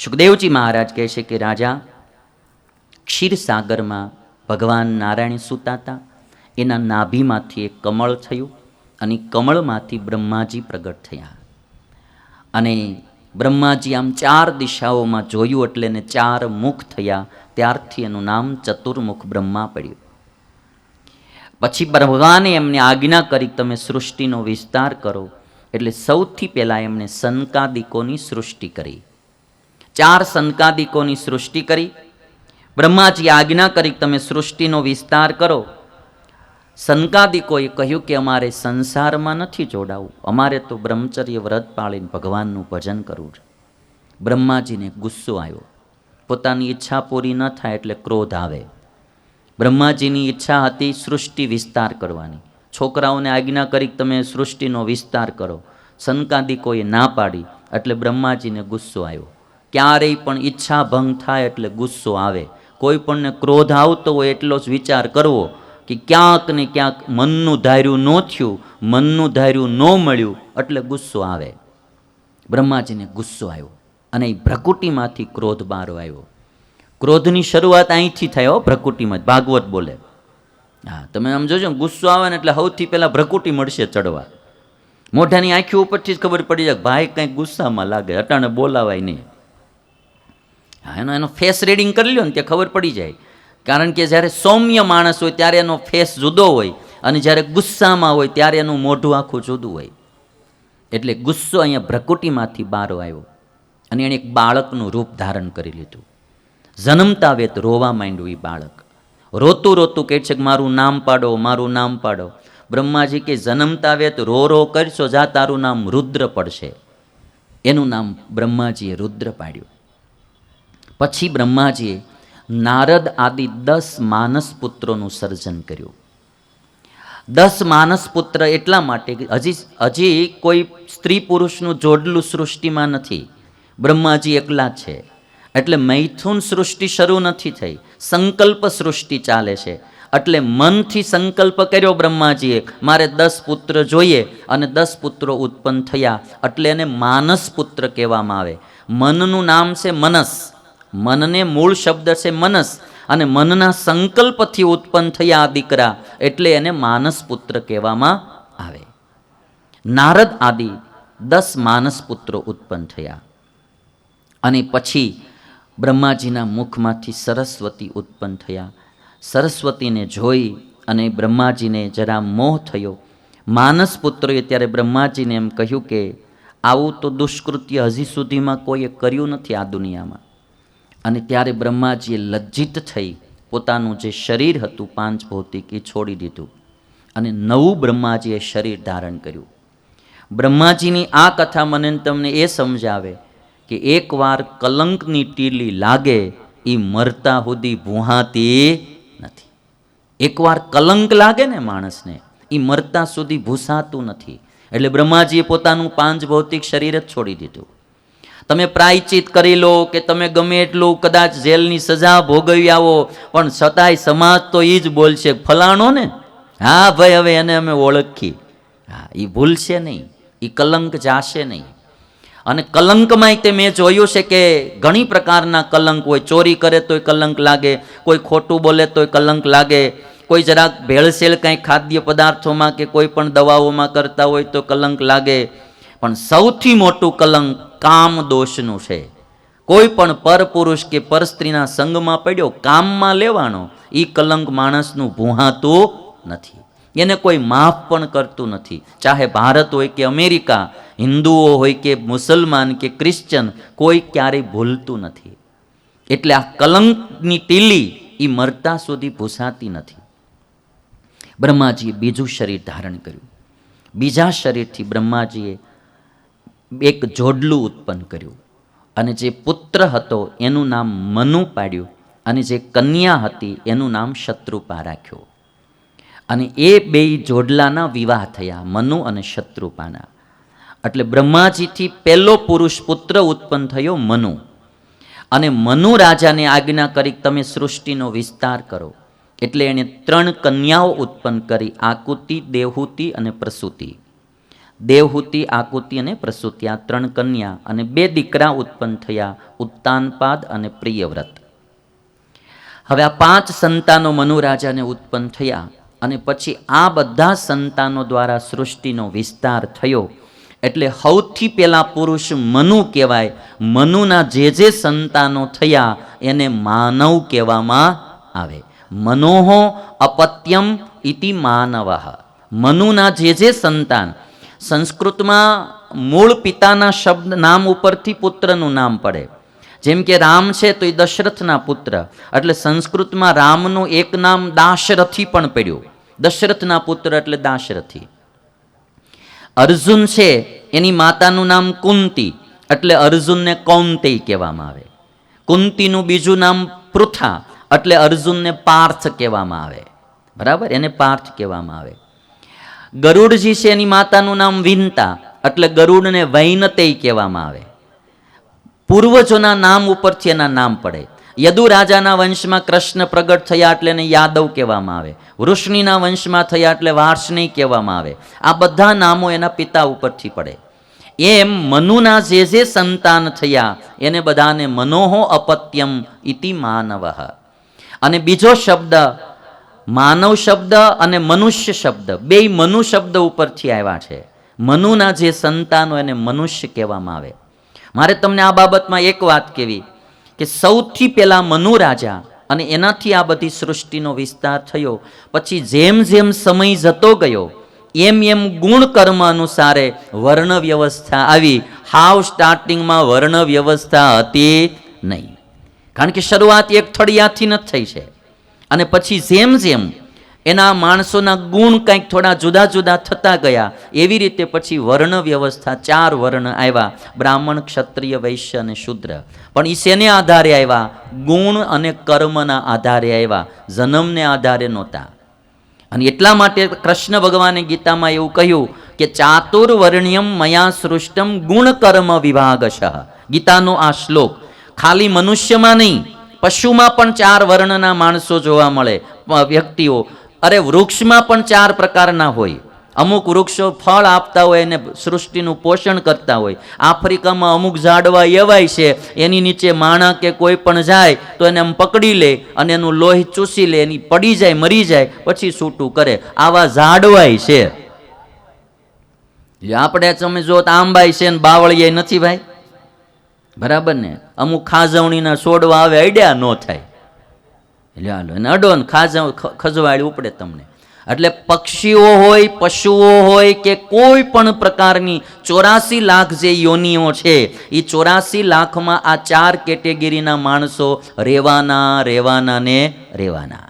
સુખદેવજી મહારાજ કહે છે કે રાજા, ક્ષીરસાગરમાં ભગવાન નારાયણ સૂતા હતા, એના નાભીમાંથી એક કમળ થયું અને કમળમાંથી બ્રહ્માજી પ્રગટ થયા. અને બ્રહ્માજી આમ 4 દિશાઓમાં જોયું એટલે એને 4 મુખ થયા. ત્યારથી એનું નામ ચતુર્મુખ બ્રહ્મા પડ્યું. પછી ભગવાને એમને આજ્ઞા કરી તમે સૃષ્ટિનો વિસ્તાર કરો. એટલે સૌથી પહેલાં એમણે સનકાદિકોની સૃષ્ટિ કરી. 4 સનકાદિકોની સૃષ્ટિ કરી. બ્રહ્માજી આજ્ઞા કરી તમે સૃષ્ટિનો વિસ્તાર કરો. સનકાદિકોએ કહ્યું કે અમારે સંસારમાં નથી જોડાવું, અમારે તો બ્રહ્મચર્ય વ્રત પાળીને ભગવાનનું ભજન કરવું છે. બ્રહ્માજીને ગુસ્સો આવ્યો. પોતાની ઈચ્છા પૂરી ન થાય એટલે ક્રોધ આવે. બ્રહ્માજીની ઈચ્છા હતી સૃષ્ટિ વિસ્તાર કરવાની. છોકરાઓને આજ્ઞા કરી તમે સૃષ્ટિનો વિસ્તાર કરો. સનકાદિકોએ ના પાડી એટલે બ્રહ્માજીને ગુસ્સો આવ્યો. ક્યારેય પણ ઈચ્છા ભંગ થાય એટલે ગુસ્સો આવે. કોઈ પણને ક્રોધ આવતો હોય એટલો જ વિચાર કરવો કે ક્યાંક ને ક્યાંક મનનું ધાર્યું ન થયું, મનનું ધાર્યું ન મળ્યું એટલે ગુસ્સો આવે. બ્રહ્માજીને ગુસ્સો આવ્યો અને એ ભ્રકુટીમાંથી ક્રોધ બહાર આવ્યો. ક્રોધની શરૂઆત અહીંથી થાય હો, ભ્રકુટીમાં. ભાગવત બોલે. હા, તમે આમ જોજો, ગુસ્સો આવે ને એટલે સૌથી પહેલાં ભ્રકુટી મળશે ચડવા. મોઢાની આંખી ઉપરથી જ ખબર પડી જાય ભાઈ કંઈક ગુસ્સામાં લાગે, અટાણે બોલાવાય નહીં. હા, એનો ફેસ રીડિંગ કરી લ્યો ને ત્યાં ખબર પડી જાય. કારણ કે જ્યારે સૌમ્ય માણસ હોય ત્યારે એનો ફેસ જુદો હોય અને જ્યારે ગુસ્સામાં હોય ત્યારે એનું મોઢું આખું જુદું હોય. એટલે ગુસ્સો અહીંયા ભ્રકુટીમાંથી બહાર આવ્યો અને એણે એક બાળકનું રૂપ ધારણ કરી લીધું. જન્મતા વેત રોવા માંડ્યું. એ બાળક રોતું રોતું કહે છે કે મારું નામ પાડો, મારું નામ પાડો. બ્રહ્માજી કે જન્મતા વેત રો કરશો જા તારું નામ રુદ્ર પડશે. એનું નામ બ્રહ્માજીએ રુદ્ર પાડ્યું. પછી બ્રહ્માજીએ નારદ આદિ 10 માનસ પુત્રોનું સર્જન કર્યું. 10 માનસ પુત્ર એટલા માટે કે હજી કોઈ સ્ત્રી પુરુષનું જોડલું સૃષ્ટિમાં નથી. બ્રહ્માજી એકલા જ છે. એટલે મૈથુન સૃષ્ટિ શરૂ નથી થઈ, સંકલ્પ સૃષ્ટિ ચાલે છે. એટલે મનથી સંકલ્પ કર્યો બ્રહ્માજીએ મારે 10 પુત્ર જોઈએ અને 10 પુત્રો ઉત્પન્ન થયા. એટલે એને માનસ પુત્ર કહેવામાં આવે. મનનું નામ છે મનસ. મનને મૂળ શબ્દ છે મનસ અને મનના સંકલ્પથી ઉત્પન્ન થયા આ દીકરા, એટલે એને માનસ પુત્ર કહેવામાં આવે. નારદ આદિ 10 માનસ પુત્રો ઉત્પન્ન થયા. અને પછી બ્રહ્માજીના મુખમાંથી સરસ્વતી ઉત્પન્ન થયા. સરસ્વતીને જોઈ અને બ્રહ્માજીને જરા મોહ થયો. માનસ પુત્રોએ ત્યારે બ્રહ્માજીને એમ કહ્યું કે આવું તો દુષ્કૃત્ય હજી સુધીમાં કોઈએ કર્યું નથી આ દુનિયામાં. અને ત્યારે બ્રહ્માજીએ લજ્જિત થઈ પોતાનું જે શરીર હતું પાંચ ભૌતિક એ છોડી દીધું અને નવું બ્રહ્માજીએ શરીર ધારણ કર્યું. બ્રહ્માજીની આ કથા મને તમને એ સમજાવે કે એકવાર કલંકની ટીલી લાગે એ મરતા સુધી ભૂહાતી નથી. એકવાર કલંક લાગે ને માણસને એ મરતા સુધી ભૂસાતું નથી. એટલે બ્રહ્માજીએ પોતાનું પાંચ ભૌતિક શરીર જ છોડી દીધું. તમે પ્રાયચિત કરી લો કે તમે ગમે એટલું કદાચ જેલની સજા ભોગવી આવો પણ છતાંય સમાજ તો એ જ બોલશે ફલાણો ને, હા ભાઈ હવે એને અમે ઓળખી. હા, એ ભૂલશે નહીં, એ કલંક જાશે નહીં. અને કલંકમાંય તે મેં જોયું છે કે ઘણી પ્રકારના કલંક હોય. ચોરી કરે તોય કલંક લાગે, કોઈ ખોટું બોલે તોય કલંક લાગે, કોઈ જરાક ભેળસેળ કાંઈ ખાદ્ય પદાર્થોમાં કે કોઈ પણ દવાઓમાં કરતા હોય તો કલંક લાગે. પણ સૌથી મોટું કલંક કામ દોષનું છે. કોઈ પણ પરપુરુષ કે પર સ્ત્રીના સંગમાં પડ્યો, કામમાં લેવાનો, એ કલંક માણસનું ભૂહાતું નથી. એને કોઈ માફ પણ કરતું નથી. ચાહે ભારત હોય કે અમેરિકા, હિન્દુઓ હોય કે મુસલમાન કે ક્રિશ્ચન, કોઈ ક્યારેય ભૂલતું નથી. એટલે આ કલંકની ટીલી એ મરતા સુધી ભૂસાતી નથી. બ્રહ્માજીએ બીજું શરીર ધારણ કર્યું. બીજા શરીરથી બ્રહ્માજીએ એક જોડલું ઉત્પન્ન કર્યું અને જે પુત્ર હતો એનું નામ મનુ પાડ્યું અને જે કન્યા હતી એનું નામ શત્રુપા રાખ્યું. અને એ બે જોડલાના વિવાહ થયા, મનુ અને શત્રુપાના. એટલે બ્રહ્માજીથી પહેલો પુરુષ પુત્ર ઉત્પન્ન થયો મનુ. અને મનુ રાજાને આજ્ઞા કરી તમે સૃષ્ટિનો વિસ્તાર કરો. એટલે એણે 3 કન્યાઓ ઉત્પન્ન કરી, આકુતિ, દેવહૂતિ અને પ્રસૂતિ. દેવહૂતિ, આકુતિ અને પ્રસૂતિ આ 3 કન્યા અને 2 દીકરા ઉત્પન્ન થયા, ઉત્તાનપાદ અને પ્રિયવ્રત. હવે આ 5 સંતાનો મનુ રાજાને ઉત્પન્ન થયા અને પછી આ બધા સંતાનો દ્વારા સૃષ્ટિનો વિસ્તાર થયો. એટલે સૌથી પહેલા પુરુષ મનુ કહેવાય. મનુના જે સંતાનો થયા એને માનવ કહેવામાં આવે. મનોહો અપત્યમ ઇતિ માનવઃ. મનુના જે સંતાન, સંસ્કૃતમાં મૂળ પિતાના શબ્દ નામ ઉપરથી પુત્રનું નામ પડે. જેમ કે રામ છે તો એ દશરથના પુત્ર, એટલે સંસ્કૃતમાં રામનું એક નામ દાશરથી પણ પડ્યું. દશરથના પુત્ર એટલે દાશરથી. અર્જુન છે એની માતાનું નામ કુંતી, એટલે અર્જુનને કૌંતેય કહેવામાં આવે. કુંતીનું બીજું નામ પૃથા, એટલે અર્જુનને પાર્થ કહેવામાં આવે. બરાબર, એને પાર્થ કહેવામાં આવે. ગરુડજી છે એની માતાનું નામ વિંતા, એટલે ગરુડને વૈનતેય કહેવામાં આવે. પૂર્વજોના નામ ઉપરથી એના નામ પડે. યદુ રાજાના વંશમાં કૃષ્ણ પ્રગટ થયા એટલે એને યાદવ કહેવામાં આવે. વૃષ્ણિના વંશમાં થયા એટલે વાર્ષ્ણેય કહેવામાં આવે. આ બધા નામો એના પિતા ઉપરથી પડે. એમ મનુના જે સંતાન થયા એને બધાને મનોહો અપત્યમ ઇતિ માનવઃ. અને બીજો શબ્દ માનવ શબ્દ અને મનુષ્ય શબ્દ બે મનુ શબ્દ ઉપરથી આવ્યા છે. મનુના જે સંતાનો એને મનુષ્ય કહેવામાં આવે. મારે તમને આ બાબતમાં એક વાત કહેવી કે સૌથી પહેલા મનુ રાજા અને એનાથી આ બધી સૃષ્ટિનો વિસ્તાર થયો. પછી જેમ જેમ સમય જતો ગયો એમ એમ ગુણ કર્મ અનુસારે વર્ણ વ્યવસ્થા આવી. હાવ સ્ટાર્ટિંગમાં વર્ણ વ્યવસ્થા હતી નહીં, કારણ કે શરૂઆત એક થળિયાથી ન થઈ છે. અને પછી જેમ જેમ એના માણસોના ગુણ કંઈક થોડા જુદા જુદા થતા ગયા, એવી રીતે પછી વર્ણ વ્યવસ્થા 4 વર્ણ આવ્યા: બ્રાહ્મણ, ક્ષત્રિય, વૈશ્ય અને શૂદ્ર. પણ એ શેને આધારે આવ્યા? ગુણ અને કર્મના આધારે આવ્યા, જન્મને આધારે નહોતા. અને એટલા માટે કૃષ્ણ ભગવાને ગીતામાં એવું કહ્યું કે ચાતુર્વર્ણ્યમ મયા સૃષ્ટમ ગુણ કર્મ વિભાગશઃ. ગીતાનો આ શ્લોક ખાલી મનુષ્યમાં નહીં, પશુમાં પણ 4 વર્ણના માણસો જોવા મળે, વ્યક્તિઓ. અરે વૃક્ષમાં પણ 4 પ્રકારના હોય. અમુક વૃક્ષો ફળ આપતા હોય અને સૃષ્ટિનું પોષણ કરતા હોય. આફ્રિકામાં અમુક ઝાડવા એવાય છે એની નીચે માણા કે કોઈ પણ જાય તો એને આમ પકડી લે અને એનું લોહી ચૂસી લે, એની પડી જાય, મરી જાય, પછી છૂટું કરે. આવા ઝાડવાય છે. આપણે તમે જો આંબાઈ છે ને બાવળિયાય નથી ભાઈ, બરાબર ને? અમુક ખાજવણીના છોડવા આવે, અડ્યા ન થાય, એટલે હાલો એને અડો ને ખજવાળી ઉપડે તમને. એટલે પક્ષીઓ હોય, પશુઓ હોય કે કોઈ પણ પ્રકારની 84 લાખ જે યોનિઓ છે, એ 84 લાખમાં આ 4 કેટેગરીના માણસો રહેવાના ને રહેવાના.